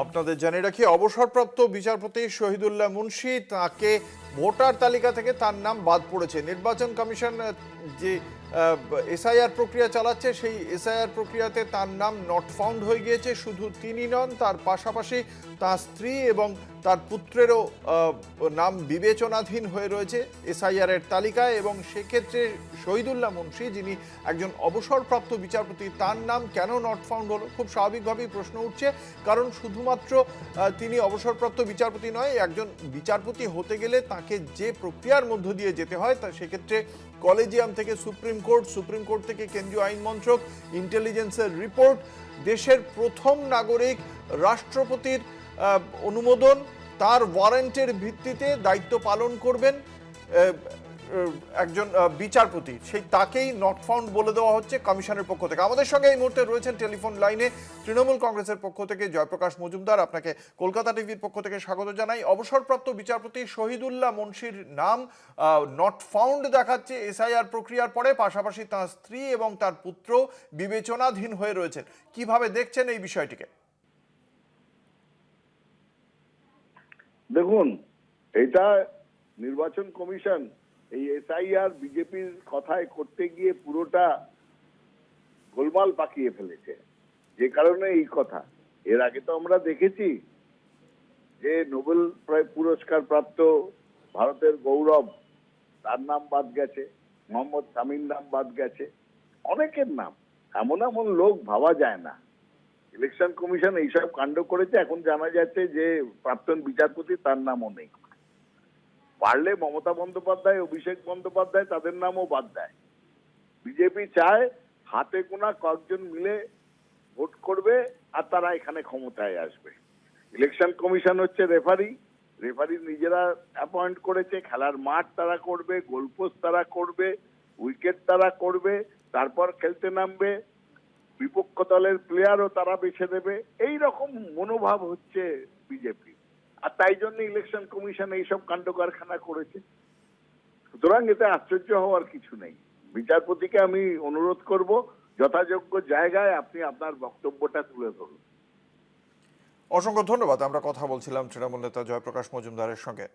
আপনাদের জানিয়ে রাখি, অবসরপ্রাপ্ত বিচারপতি শহীদুল্লাহ মুন্সি, তাকে ভোটার তালিকা থেকে তার নাম বাদ পড়েছে। নির্বাচন কমিশন যে এসআইআর প্রক্রিয়া চালাচ্ছে, সেই এসআইআর প্রক্রিয়াতে তার নাম নট ফাউন্ড হয়ে গিয়েছে। শুধু তিনি নন, তার পাশাপাশি তার স্ত্রী এবং তার পুত্রেরও নাম বিবেচনাধীন হয়ে রয়েছে এসআইআর এর তালিকায়। এবং সেক্ষেত্রে শহীদুল্লাহ মুন্সি, যিনি একজন অবসরপ্রাপ্ত বিচারপতি, তার নাম কেন নট ফাউন্ড হলো? খুব স্বাভাবিকভাবেই প্রশ্ন উঠছে, কারণ শুধুমাত্র তিনি অবসরপ্রাপ্ত বিচারপতি নয়, একজন বিচারপতি হতে গেলে তাকে যে প্রক্রিয়ার মধ্য দিয়ে যেতে হয়, তা সেক্ষেত্রে কলেজিয়াম থেকে সুপ্রিম কোর্ট থেকে কেন্দ্রীয় আইন মন্ত্রক, ইন্টেলিজেন্সের রিপোর্ট, দেশের প্রথম নাগরিক, রাষ্ট্রপতির অনুমোদন, তার ওয়ারেন্টের ভিত্তিতে দায়িত্ব পালন করবেন একজন বিচারপতি, সেই তাকেই নট ফাউন্ড বলে দেওয়া হচ্ছে কমিশনের পক্ষ থেকে। আমাদের সঙ্গে এই মুহূর্তে রয়েছেন টেলিফোন লাইনে তৃণমূল কংগ্রেসের পক্ষ থেকে জয়প্রকাশ মজুমদার। আপনাকে কলকাতা টিভির পক্ষ থেকে স্বাগত জানাই। অবসরপ্রাপ্ত বিচারপতি শহীদুল্লাহ মুন্সির নাম নট ফাউন্ড দেখাচ্ছে এসআইআর প্রক্রিয়ার পরে, পাশাপাশি তার স্ত্রী এবং তার পুত্র বিবেচনাধীন হয়ে রয়েছেন। কিভাবে দেখছেন এই বিষয়টিকে? দেখুন, এটা নির্বাচন কমিশন এই এসআইআর বিজেপির কথায় করতে গিয়ে পুরোটা গোলমাল পাকিয়ে ফেলেছে। যে কারণে এই কথা, এর আগে তো আমরা দেখেছি যে নোবেল পুরস্কার প্রাপ্ত ভারতের গৌরব, তার নাম বাদ গেছে, মোহাম্মদ শামীর নাম বাদ গেছে, অনেকের নাম। এমন এমন লোক ভাবা যায় না। ইলেকশন কমিশন এইসব কাণ্ড করেছে। এখন জানা যাচ্ছে যে প্রাক্তন বিচারপতি, তার নামও নেই। পারলে মমতা বন্দ্যোপাধ্যায়, অভিষেক বন্দ্যোপাধ্যায়, তাদের নামও বাদ দেয়। বিজেপি চায় হাতে গোনা কয়েকজন মিলে ভোট করবে আর তারা এখানে ক্ষমতায় আসবে। ইলেকশন কমিশন হচ্ছে রেফারি নিজেরা অ্যাপয়েন্ট করেছে। খেলার মাঠ তারা করবে, গোলপোস্ট তারা করবে, উইকেট তারা করবে, তারপর খেলতে নামবে, বিপক্ষ দলের প্লেয়ারও তারা বেছে দেবে। এই রকম মনোভাব হচ্ছে বিজেপি, আর তাই জন্য ইলেকশন কমিশন এইসব কাণ্ড কারখানা করেছে। সুতরাং এতে আশ্চর্য হওয়ার কিছু নেই। বিচারপতিকে আমি অনুরোধ করব, যথাযোগ্য জায়গায় আপনি আপনার বক্তব্যটা তুলে ধরুন। অসংখ্য ধন্যবাদ। আমরা কথা বলছিলাম তৃণমূল নেতা জয়প্রকাশ মজুমদারের সঙ্গে।